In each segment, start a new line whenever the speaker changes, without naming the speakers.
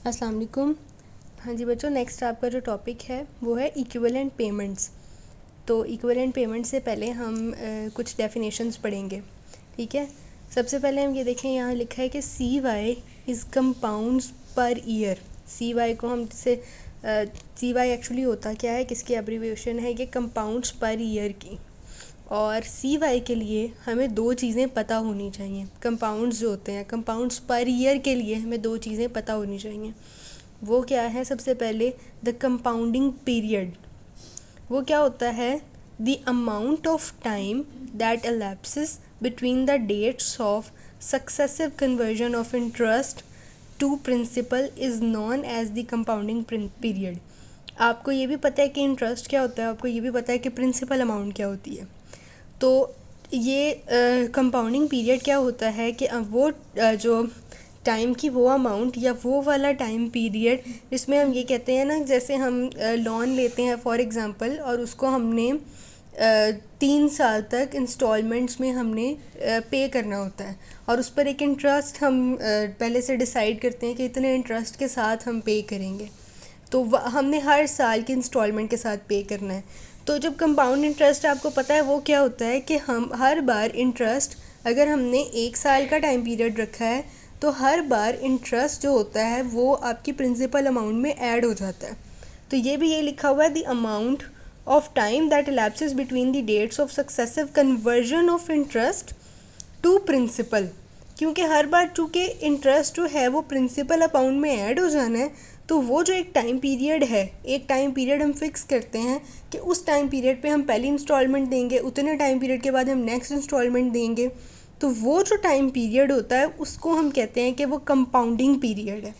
अस्सलाम वालेकुम। हाँ जी बच्चों, नेक्स्ट आपका जो टॉपिक है वो है इक्विवेलेंट पेमेंट्स। तो इक्विवेलेंट पेमेंट से पहले हम कुछ डेफिनेशंस पढ़ेंगे। ठीक है, सबसे पहले हम ये देखें, यहाँ लिखा है कि C Y is compounds per year. C Y को हम से सी वाई एक्चुअली होता क्या है, किसकी एब्रीविएशन है, ये कंपाउंड्स पर ईयर की। और सी वाई के लिए हमें दो चीज़ें पता होनी चाहिए। कंपाउंड्स जो होते हैं, कंपाउंड्स पर ईयर के लिए हमें दो चीज़ें पता होनी चाहिए। वो क्या है? सबसे पहले द कंपाउंडिंग पीरियड। वो क्या होता है? The amount of time that elapses between the dates of successive conversion of interest to principal is known as the compounding period. आपको ये भी पता है कि इंटरेस्ट क्या होता है, आपको ये भी पता है कि प्रिंसिपल अमाउंट क्या होती है। तो ये कंपाउंडिंग पीरियड क्या होता है कि वो जो टाइम की वो अमाउंट या वो वाला टाइम पीरियड जिसमें हम ये कहते हैं ना, जैसे हम लोन लेते हैं फॉर एग्ज़ाम्पल, और उसको हमने 3 साल तक इंस्टॉलमेंट्स में हमने पे करना होता है, और उस पर एक इंटरेस्ट हम पहले से डिसाइड करते हैं कि इतने इंटरेस्ट के साथ हम पे करेंगे। तो हमने हर साल की इंस्टॉलमेंट के साथ पे करना है। तो जब कंपाउंड इंटरेस्ट आपको पता है वो क्या होता है कि हम हर बार इंटरेस्ट, अगर हमने 1 साल का टाइम पीरियड रखा है तो हर बार इंटरेस्ट जो होता है वो आपकी प्रिंसिपल अमाउंट में ऐड हो जाता है। तो ये भी ये लिखा हुआ है, the amount of time that elapses between the dates of successive conversion of interest to principal. क्योंकि हर बार चूँकि इंटरेस्ट जो है वो प्रिंसिपल अमाउंट में ऐड हो जाना है, तो वो जो एक टाइम पीरियड है, एक टाइम पीरियड हम फिक्स करते हैं कि उस टाइम पीरियड पे हम पहली इंस्टॉलमेंट देंगे, उतने टाइम पीरियड के बाद हम नेक्स्ट इंस्टॉलमेंट देंगे। तो वो जो टाइम पीरियड होता है उसको हम कहते हैं कि वो कंपाउंडिंग पीरियड है।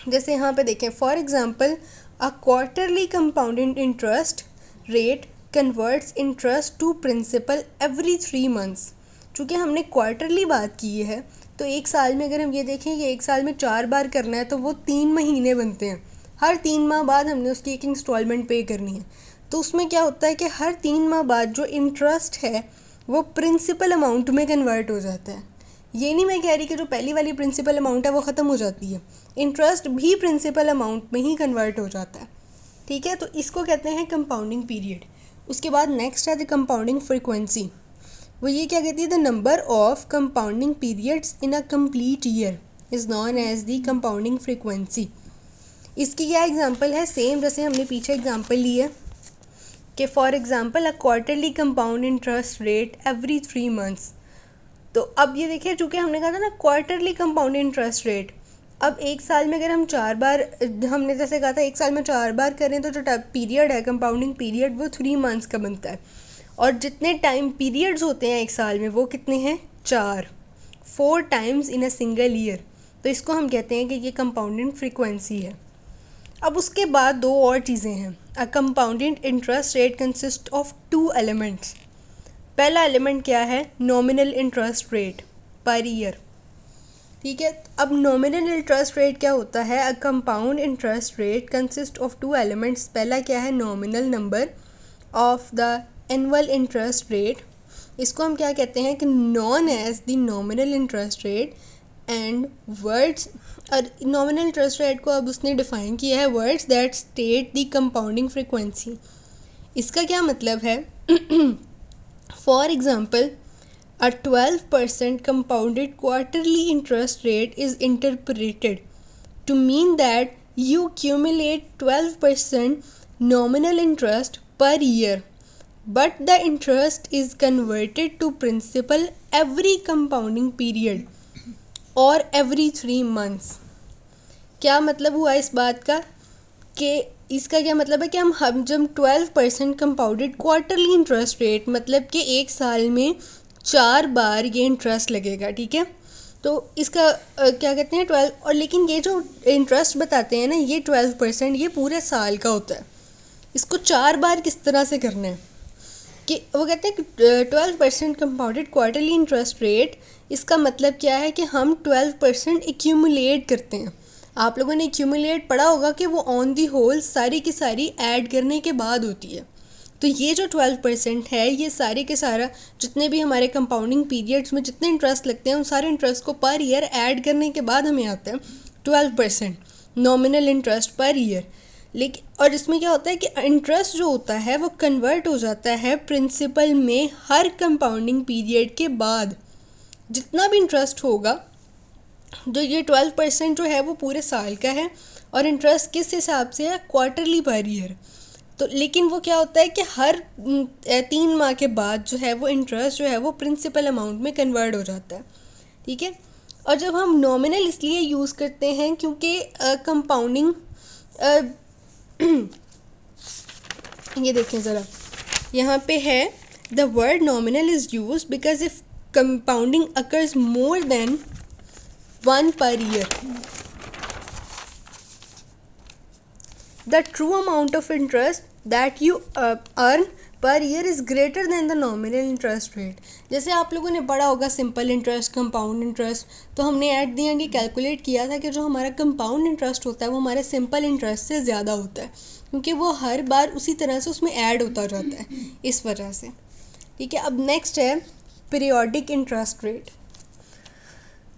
जैसे यहाँ पे देखें, for example a quarterly compounded interest rate converts interest to principal every 3 months. चूँकि हमने क्वार्टरली बात की है, तो एक साल में अगर हम ये देखें कि एक साल में 4 बार करना है तो वो 3 महीने बनते हैं। हर 3 माह बाद हमने उसकी एक इंस्टॉलमेंट पे करनी है। तो उसमें क्या होता है कि हर 3 माह बाद जो इंटरेस्ट है वो प्रिंसिपल अमाउंट में कन्वर्ट हो जाता है। ये नहीं मैं कह रही कि जो पहली वाली प्रिंसिपल अमाउंट है वो ख़त्म हो जाती है, इंटरेस्ट भी प्रिंसिपल अमाउंट में ही कन्वर्ट हो जाता है। ठीक है, तो इसको कहते हैं कंपाउंडिंग पीरियड। उसके बाद नेक्स्ट है द कंपाउंडिंग फ्रीक्वेंसी। वो ये क्या कहती है? The number of compounding periods in a complete year is known as the compounding frequency. इसकी क्या एग्जांपल है? सेम जैसे हमने पीछे एग्जांपल ली है कि for example a quarterly compound interest rate every 3 months. तो अब ये देखिए, चूँकि हमने कहा था ना क्वार्टरली कंपाउंड इंटरेस्ट रेट, अब एक साल में अगर हम 4 बार, हमने जैसे कहा था एक साल में 4 बार करें तो जो पीरियड है कंपाउंडिंग पीरियड वो 3 मंथ्स का बनता है। और जितने टाइम पीरियड्स होते हैं एक साल में वो कितने हैं? 4 times in a single year. तो इसको हम कहते हैं कि ये कंपाउंडिंग फ्रीक्वेंसी है। अब उसके बाद दो और चीज़ें हैं। Uh compounded interest rate consist of 2 elements. पहला एलिमेंट क्या है? Nominal interest rate per year. ठीक है, अब नॉमिनल इंटरेस्ट रेट क्या होता है? Uh compound interest rate consist of 2 elements. पहला क्या है? Nominal number of the annual interest rate. इसको हम क्या कहते हैं कि known as the nominal interest rate and words. और नॉमिनल इंटरेस्ट रेट को अब उसने डिफाइन किया है, words that state the compounding frequency. इसका क्या मतलब है? For example a 12% compounded quarterly interest rate is interpreted to mean that you accumulate 12% nominal interest per year, but the interest is converted to principal every compounding period or every 3 months. क्या मतलब हुआ इस बात का? कि इसका क्या मतलब है कि हम जब 12% कंपाउंडेड क्वार्टरली इंटरेस्ट रेट, मतलब कि एक साल में 4 बार ये इंटरेस्ट लगेगा। ठीक है, तो इसका क्या कहते हैं 12। और लेकिन ये जो इंटरेस्ट बताते हैं ना, ये 12% ये पूरे साल का होता है। इसको 4 बार किस तरह से करना है कि वो कहते हैं 12% कंपाउंडेड क्वार्टरली इंटरेस्ट रेट। इसका मतलब क्या है कि हम 12% एक्यूमुलेट करते हैं। आप लोगों ने एक्यूमुलेट पढ़ा होगा कि वो ऑन दी होल सारी की सारी ऐड करने के बाद होती है। तो ये जो 12% है, ये सारे के सारा जितने भी हमारे कंपाउंडिंग पीरियड्स में जितने इंटरेस्ट लगते हैं उन सारे इंटरेस्ट को पर ईयर ऐड करने के बाद हमें आता है 12%। Nominal interest per year. लेकिन और इसमें क्या होता है कि इंटरेस्ट जो होता है वो कन्वर्ट हो जाता है प्रिंसिपल में हर कंपाउंडिंग पीरियड के बाद। जितना भी इंटरेस्ट होगा, जो ये 12% जो है वो पूरे साल का है, और इंटरेस्ट किस हिसाब से है, क्वार्टरली पर ईयर। तो लेकिन वो क्या होता है कि हर 3 माह के बाद जो है वो इंटरेस्ट जो है वो प्रिंसिपल अमाउंट में कन्वर्ट हो जाता है। ठीक है। और जब हम नॉमिनल इसलिए यूज़ करते हैं क्योंकि कंपाउंडिंग ये देखें ज़रा, यहाँ पे है the word nominal is use because if compounding occurs more than 1 per year, the true amount of interest that you earn per year is greater than the nominal interest rate। जैसे आप लोगों ने पढ़ा होगा सिंपल इंटरेस्ट, कंपाउंड इंटरेस्ट, तो हमने at the and ये calculate किया था कि जो हमारा कंपाउंड इंटरेस्ट होता है वो हमारे सिंपल इंटरेस्ट से ज़्यादा होता है, क्योंकि वो हर बार उसी तरह से उसमें ऐड होता जाता है, इस वजह से। ठीक है। अब नेक्स्ट है पीरियोडिक इंटरेस्ट रेट।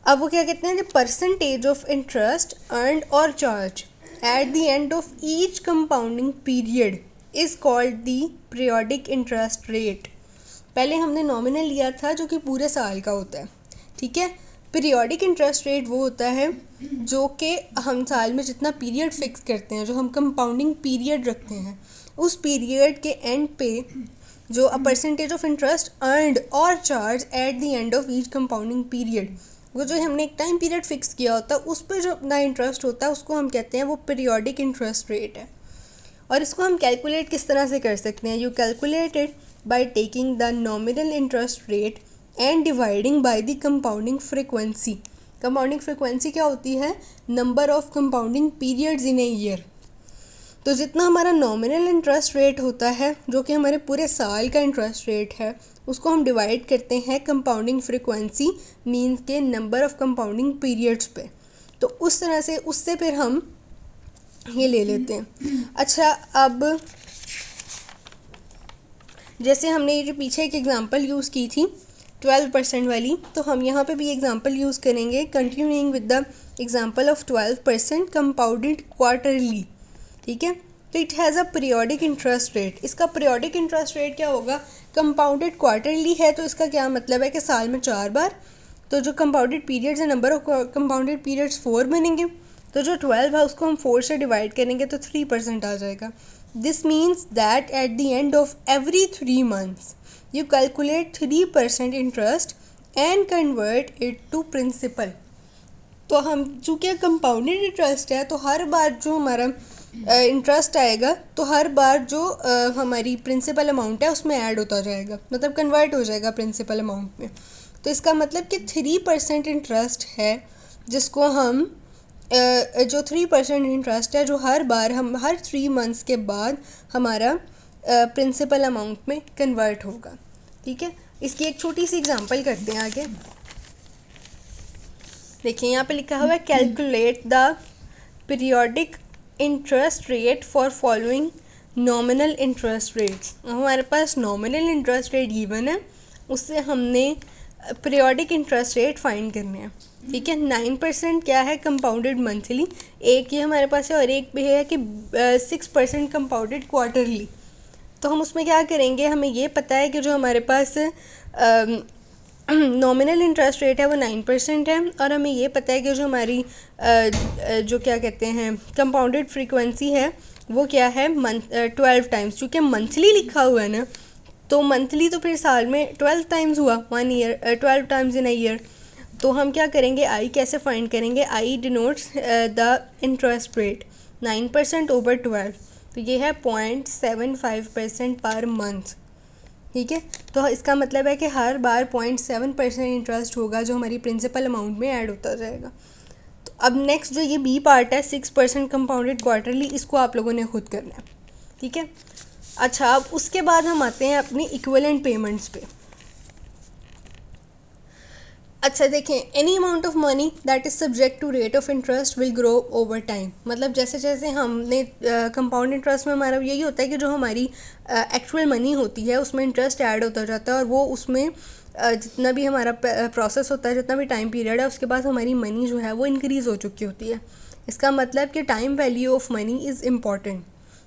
अब वो क्या कहते हैं, the percentage of interest earned और charge at the end of each compounding period is called the periodic interest rate। पहले हमने नॉमिनल लिया था जो कि पूरे साल का होता है। ठीक है। पीरियोडिक इंटरेस्ट रेट वो होता है जो कि हम साल में जितना पीरियड फिक्स करते हैं, जो हम कंपाउंडिंग पीरियड रखते हैं, उस पीरियड के एंड पे जो uh percentage of interest earned और charge at the end of each compounding period, वो जो हमने एक टाइम पीरियड फिक्स किया होता है उस पर जो अपना इंटरेस्ट होता है उसको हम कहते हैं वो पीरियोडिक इंटरेस्ट रेट है। और इसको हम कैलकुलेट किस तरह से कर सकते हैं, you calculate it by taking the nominal interest rate and dividing by the compounding frequency. Compounding frequency क्या होती है, number of compounding periods in a year. तो जितना हमारा नॉमिनल इंटरेस्ट रेट होता है जो कि हमारे पूरे साल का इंटरेस्ट रेट है, उसको हम डिवाइड करते हैं कंपाउंडिंग फ्रीक्वेंसी मीन्स के नंबर ऑफ कंपाउंडिंग पीरियड्स पे। तो उस तरह से उससे फिर हम ये ले लेते हैं। अच्छा, अब जैसे हमने ये जो पीछे एक एग्जांपल यूज़ की थी 12% वाली, तो हम यहाँ पे भी एग्जांपल यूज़ करेंगे continuing with the example of 12% compounded quarterly. ठीक है। तो it has a periodic interest rate. इसका पीरियोडिक इंटरेस्ट रेट क्या होगा, कंपाउंडेड क्वार्टरली है तो इसका क्या मतलब है कि साल में 4 बार, तो जो कंपाउंडेड पीरियड्स है, नंबर ऑफ कंपाउंडेड पीरियड्स 4 बनेंगे, तो जो 12 है उसको हम 4 से डिवाइड करेंगे तो 3% आ जाएगा। This means that at the end of every 3 months you calculate 3% interest and convert it to principal. तो हम चूँकि कंपाउंडेड इंटरेस्ट है तो हर बार जो हमारा इंटरेस्ट आएगा तो हर बार जो हमारी प्रिंसिपल अमाउंट है उसमें ऐड होता जाएगा, मतलब कन्वर्ट हो जाएगा प्रिंसिपल अमाउंट में। तो इसका मतलब कि 3% इंटरेस्ट है जिसको हम जो 3% इंटरेस्ट है जो हर बार हम हर 3 मंथ्स के बाद हमारा प्रिंसिपल अमाउंट में कन्वर्ट होगा। ठीक है। इसकी एक छोटी सी एग्जांपल करते हैं आगे। देखिए यहाँ पे लिखा हुआ है calculate the periodic interest rate for following nominal interest rates. हमारे पास नॉमिनल इंटरेस्ट रेट गिवन है, उससे हमने पीरियोडिक इंटरेस्ट रेट फाइंड करने हैं। ठीक है। 9% क्या है, कंपाउंडेड मंथली, एक ये हमारे पास है, और एक भी है कि 6% कंपाउंडेड क्वार्टरली। तो हम उसमें क्या करेंगे, हमें ये पता है कि जो हमारे पास नॉमिनल इंटरेस्ट रेट है वो 9% है, और हमें ये पता है कि जो हमारी जो क्या कहते हैं कंपाउंडेड फ्रीक्वेंसी है वो क्या है 12 टाइम्स। चूँकि मंथली लिखा हुआ है ना, तो मंथली तो फिर साल में 12 टाइम्स हुआ, 1 year 12 times in a year. तो हम क्या करेंगे, आई कैसे फाइंड करेंगे, i denotes the interest rate 9% over 12, तो ये है 0.75% पर मंथ। ठीक है। तो इसका मतलब है कि हर बार 0.7% इंटरेस्ट होगा जो हमारी प्रिंसिपल अमाउंट में ऐड होता जाएगा। तो अब नेक्स्ट जो ये बी पार्ट है 6% कंपाउंडेड क्वार्टरली, इसको आप लोगों ने खुद करना है। ठीक है। अच्छा, अब उसके बाद हम आते हैं अपनी इक्विवेलेंट पेमेंट्स पे। अच्छा देखें, any amount of money that is subject to rate of interest will grow over time. मतलब जैसे जैसे हमने कंपाउंड इंटरेस्ट में हमारा यही होता है कि जो हमारी एक्चुअल मनी होती है उसमें इंटरेस्ट ऐड होता जाता है, और वो उसमें जितना भी हमारा प्रोसेस होता है, जितना भी टाइम पीरियड है, उसके बाद हमारी मनी जो है वो इंक्रीज़ हो चुकी होती है। इसका मतलब कि time value of money is important,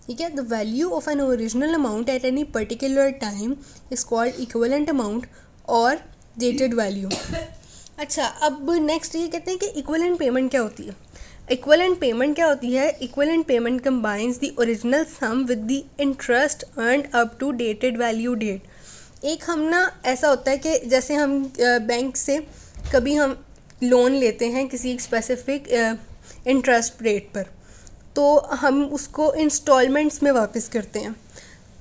ठीक है। The value of an original amount at any particular time is called equivalent amount और डेटेड वैल्यू। अच्छा, अब नेक्स्ट ये कहते हैं कि इक्विवेलेंट पेमेंट क्या होती है। इक्विवेलेंट पेमेंट क्या होती है? Equivalent payment combines the original sum with the interest earned up to dated value date. एक हम ना ऐसा होता है कि जैसे हम बैंक से कभी हम लोन लेते हैं किसी एक स्पेसिफिक इंटरेस्ट रेट पर, तो हम उसको इंस्टॉलमेंट्स में वापस करते हैं।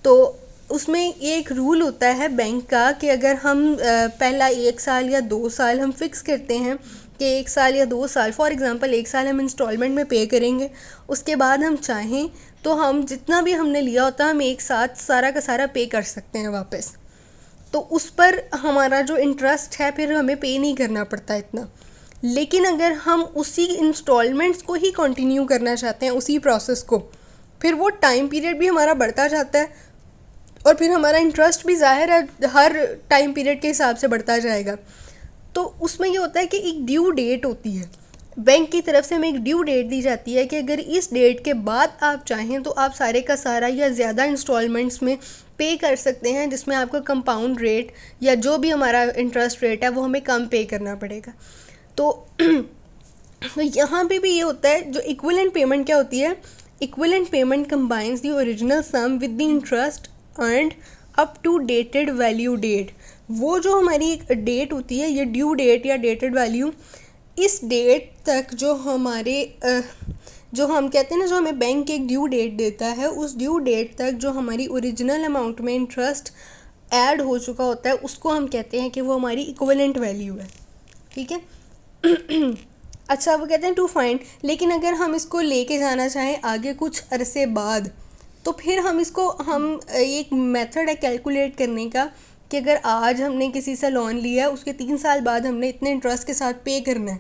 तो उसमें ये एक रूल होता है बैंक का कि अगर हम पहला 1 साल या 2 साल हम फिक्स करते हैं कि 1 साल या 2 साल, फॉर एग्ज़ाम्पल 1 साल हम इंस्टॉलमेंट में पे करेंगे, उसके बाद हम चाहें तो हम जितना भी हमने लिया होता है हम एक साथ सारा का सारा पे कर सकते हैं वापस। तो उस पर हमारा जो इंटरेस्ट है फिर हमें पे नहीं करना पड़ता इतना। लेकिन अगर हम उसी इंस्टॉलमेंट्स को ही कंटिन्यू करना चाहते हैं, उसी प्रोसेस को, फिर वो टाइम पीरियड भी हमारा बढ़ता जाता है और फिर हमारा इंटरेस्ट भी ज़ाहिर है हर टाइम पीरियड के हिसाब से बढ़ता जाएगा। तो उसमें ये होता है कि एक ड्यू डेट होती है, बैंक की तरफ से हमें एक ड्यू डेट दी जाती है कि अगर इस डेट के बाद आप चाहें तो आप सारे का सारा या ज़्यादा इंस्टॉलमेंट्स में पे कर सकते हैं, जिसमें आपका कंपाउंड रेट या जो भी हमारा इंटरेस्ट रेट है वो हमें कम पे करना पड़ेगा। तो यहाँ पे भी ये होता है। जो इक्विवेलेंट पेमेंट क्या होती है? Equivalent payment combines the original sum with the interest earned up to dated value date. वो जो हमारी एक डेट होती है, ये ड्यू डेट या डेटेड वैल्यू, इस डेट तक जो हमारे जो हम कहते हैं ना, जो हमें बैंक एक ड्यू डेट देता है, उस ड्यू डेट तक जो हमारी ओरिजिनल अमाउंट में इंटरेस्ट ऐड हो चुका होता है उसको हम कहते हैं कि वो हमारी इक्विवेलेंट वैल्यू है, ठीक है। अच्छा, वो कहते हैं टू फाइंड, लेकिन अगर हम इसको लेके जाना चाहें आगे कुछ अरसे बाद, तो फिर हम इसको एक मेथड है कैलकुलेट करने का कि अगर आज हमने किसी से लोन लिया है उसके 3 साल बाद हमने इतने इंटरेस्ट के साथ पे करना है,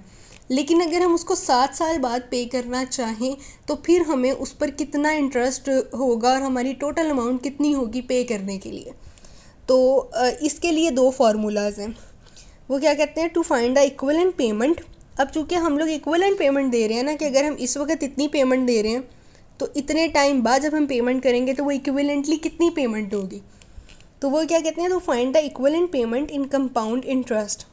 लेकिन अगर हम उसको 7 साल बाद पे करना चाहें तो फिर हमें उस पर कितना इंटरेस्ट होगा और हमारी टोटल अमाउंट कितनी होगी पे करने के लिए। तो इसके लिए 2 फार्मूलाज हैं। वो क्या कहते हैं? To find the equivalent payment. अब चूँकि हम लोग इक्विवेलेंट पेमेंट दे रहे हैं ना, कि अगर हम इस वक्त इतनी पेमेंट दे रहे हैं तो इतने टाइम बाद जब हम पेमेंट करेंगे तो वो इक्विवेलेंटली कितनी पेमेंट होगी। तो वो क्या कहते हैं? To find the equivalent payment in compound interest.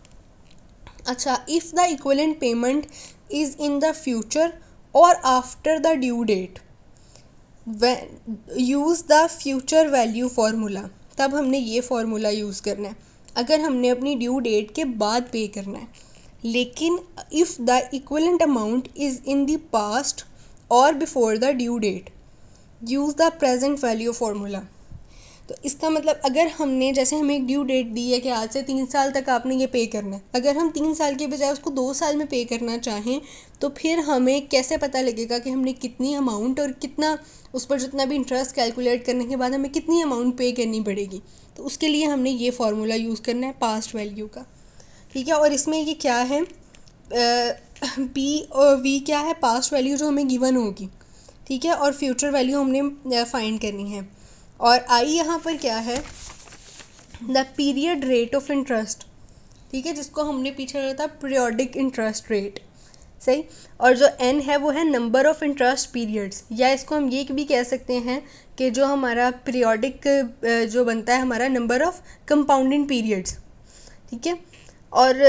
अच्छा, if the equivalent payment is in the future और after the due date, use the future value formula. तब हमने ये फार्मूला यूज़ करना है अगर हमने अपनी ड्यू डेट के बाद पे करना है। लेकिन if the equivalent amount is in the past और before the due date, use the present value formula. तो इसका मतलब अगर हमने, जैसे हमें एक ड्यू डेट दी है कि आज से 3 साल तक आपने ये पे करना है, अगर हम 3 साल के बजाय उसको 2 साल में पे करना चाहें तो फिर हमें कैसे पता लगेगा कि हमने कितनी अमाउंट और कितना उस पर जितना भी इंटरेस्ट कैलकुलेट करने के बाद हमें कितनी अमाउंट पे करनी पड़ेगी। तो उसके लिए हमने ये फार्मूला यूज़ करना है पास्ट वैल्यू का, ठीक है। और इसमें ये क्या है, पी और वी क्या है? पास्ट वैल्यू जो हमें गिवन होगी, ठीक है, और फ्यूचर वैल्यू हमने फाइंड करनी है। और आई यहाँ पर क्या है? The period rate of interest, ठीक है, जिसको हमने पीछे रखा था पीरियोडिक इंटरेस्ट रेट, सही। और जो एन है वो है नंबर ऑफ इंटरेस्ट पीरियड्स, या इसको हम ये भी कह सकते हैं कि जो हमारा पीरियोडिक जो बनता है हमारा नंबर ऑफ कंपाउंडिंग पीरियड्स, ठीक है। और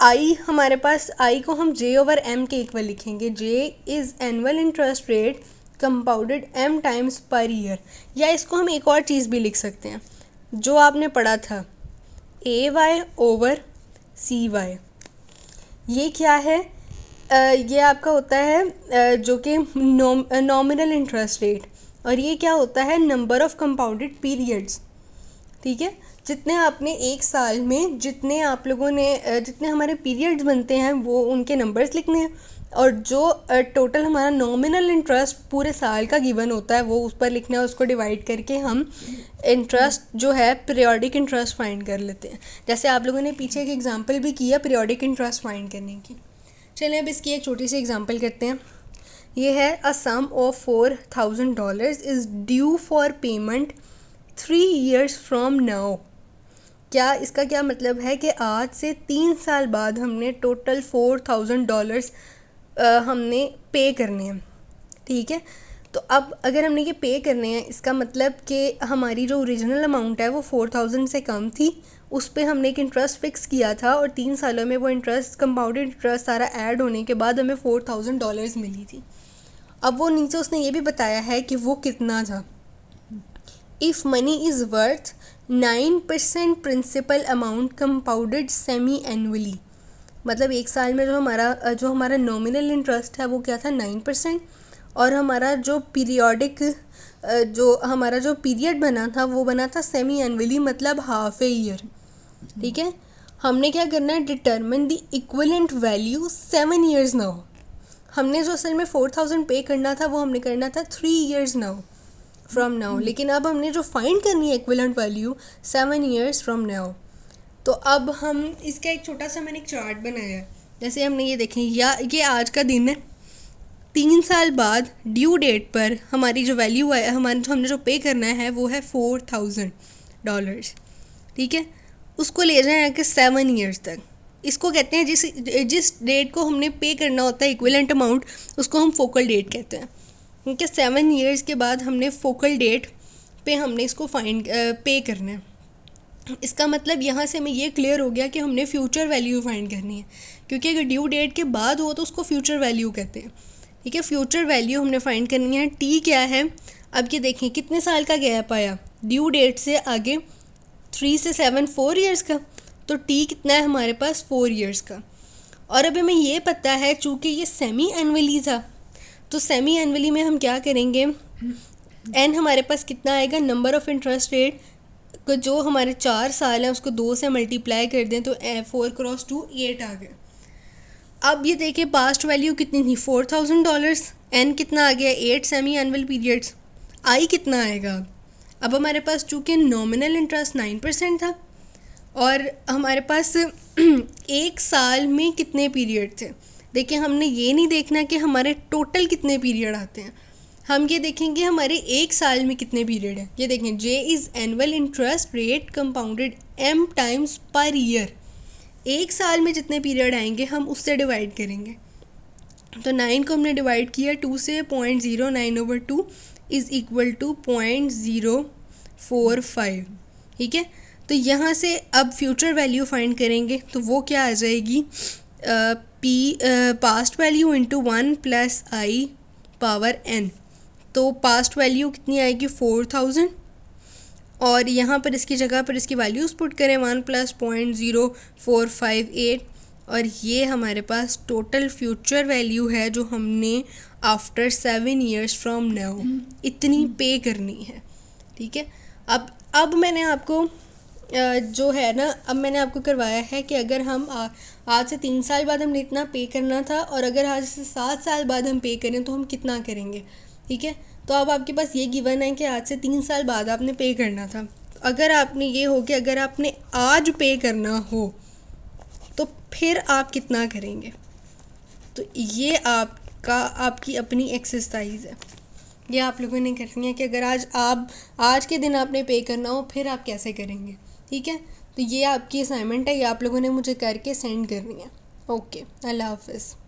आई हमारे पास, आई को हम जे ओवर एम के इक्वल लिखेंगे। J is annual interest rate compounded m times per year. या इसको हम एक और चीज़ भी लिख सकते हैं जो आपने पढ़ा था, ए वाई ओवर सी वाई। ये क्या है? ये आपका होता है जो कि नॉमिनल इंटरेस्ट रेट, और ये क्या होता है? नंबर ऑफ कंपाउंडेड पीरियड्स, ठीक है। जितने आपने एक साल में, जितने आप लोगों ने जितने हमारे पीरियड्स बनते हैं वो उनके नंबर्स लिखने हैं, और जो टोटल हमारा नॉमिनल इंटरेस्ट पूरे साल का गिवन होता है वो उस पर लिखना है। उसको डिवाइड करके हम इंटरेस्ट जो है पीरियोडिक इंटरेस्ट फाइंड कर लेते हैं। जैसे आप लोगों ने पीछे एक एग्जांपल भी किया पीरियोडिक इंटरेस्ट फाइंड करने की। चलिए अब इसकी एक छोटी सी एग्जांपल करते हैं। ये है uh sum of $4,000 is due for payment 3 years from now. क्या इसका क्या मतलब है कि आज से 3 साल बाद हमने टोटल $4,000 हमने पे करने हैं, ठीक है। तो अब अगर हमने ये पे करने हैं, इसका मतलब कि हमारी जो ओरिजिनल अमाउंट है वो 4000 से कम थी, उस पर हमने एक इंटरेस्ट फिक्स किया था और 3 सालों में वो इंटरेस्ट, कंपाउंडेड इंटरेस्ट सारा ऐड होने के बाद हमें $4000 मिली थी। अब वो नीचे उसने ये भी बताया है कि वो कितना था। If money is worth 9% principal amount compounded semi annually, मतलब एक साल में जो हमारा नॉमिनल इंटरेस्ट है वो क्या था 9%, और हमारा जो पीरियोडिक जो पीरियड बना था वो बना था सेमी एनुअली, मतलब हाफ ए ईयर, ठीक है। हमने क्या करना है, determine the equivalent value 7 years now. हमने जो असल में 4000 पे करना था वो हमने करना था 3 ईयर्स नाउ फ्रॉम नाउ, लेकिन अब हमने जो फाइंड करनी है equivalent value 7 years from now. तो अब हम इसका एक छोटा सा मैंने एक चार्ट बनाया है, जैसे हमने ये देखें, या ये आज का दिन है, 3 साल बाद ड्यू डेट पर हमारी जो वैल्यू है, हमने जो पे करना है वो है $4000, ठीक है। उसको ले जाएं आके 7 ईयर्स तक। इसको कहते हैं जिस डेट को हमने पे करना होता है इक्विवेलेंट अमाउंट, उसको हम फोकल डेट कहते हैं, क्योंकि 7 ईयर्स के बाद हमने फोकल डेट पे हमने इसको पे करना है। इसका मतलब यहाँ से हमें ये क्लियर हो गया कि हमने फ्यूचर वैल्यू फाइंड करनी है, क्योंकि अगर ड्यू डेट के बाद हो तो उसको फ्यूचर वैल्यू कहते हैं, ठीक है। फ्यूचर वैल्यू हमने फाइंड करनी है। टी क्या है, अब ये देखें कितने साल का गैप आया ड्यू डेट से आगे, 3 से 7 4 ईयर्स का, तो टी कितना है हमारे पास 4 ईयर्स का। और अब हमें ये पता है चूँकि ये सेमी एनुअली था, तो सेमी एनुअली में हम क्या करेंगे, एन हमारे पास कितना आएगा, नंबर ऑफ़ इंटरेस्ट रेट को जो हमारे 4 साल हैं उसको 2 से मल्टीप्लाई कर दें तो 4 क्रॉस 2 8 आ गया। अब ये देखिए पास्ट वैल्यू कितनी थी $4000, एन कितना आ गया 8 सेमी एनुअल पीरियड्स, आई कितना आएगा। अब हमारे पास चूँकि नॉमिनल इंटरेस्ट 9% था और हमारे पास एक साल में कितने पीरियड थे, देखिए हमने ये नहीं देखना कि हमारे टोटल कितने पीरियड आते हैं, हम ये देखेंगे हमारे एक साल में कितने पीरियड हैं। ये देखें, j is annual interest rate compounded m times per year, एक साल में जितने पीरियड आएंगे हम उससे डिवाइड करेंगे। तो 9 को हमने डिवाइड किया 2 से, 0.09/2 इज़ इक्वल टू 0.045, ठीक है। तो यहाँ से अब फ्यूचर वैल्यू फाइंड करेंगे तो वो क्या आ जाएगी, past value into 1 + i power n। तो पास्ट वैल्यू कितनी आएगी 4000, और यहाँ पर इसकी जगह पर इसकी वैल्यूज़ पुट करें 1 + 0.0458, और ये हमारे पास टोटल फ्यूचर वैल्यू है जो हमने आफ्टर 7 ईयर्स फ्रॉम नाउ इतनी पे करनी है, ठीक है। अब मैंने आपको जो है ना, अब मैंने आपको करवाया है कि अगर हम आज से 3 साल बाद हमने इतना पे करना था और अगर आज से 7 साल बाद हम पे करें तो हम कितना करेंगे, ठीक है। तो अब आपके पास ये गिवन है कि आज से 3 साल बाद आपने पे करना था। अगर आपने ये हो कि अगर आपने आज पे करना हो तो फिर आप कितना करेंगे, तो ये आपकी अपनी एक्सरसाइज है, ये आप लोगों ने करनी है कि अगर आज के दिन आपने पे करना हो फिर आप कैसे करेंगे, ठीक है। तो ये आपकी असाइनमेंट है, ये आप लोगों ने मुझे करके सेंड करनी है। ओके, अल्लाह हाफ़िज़।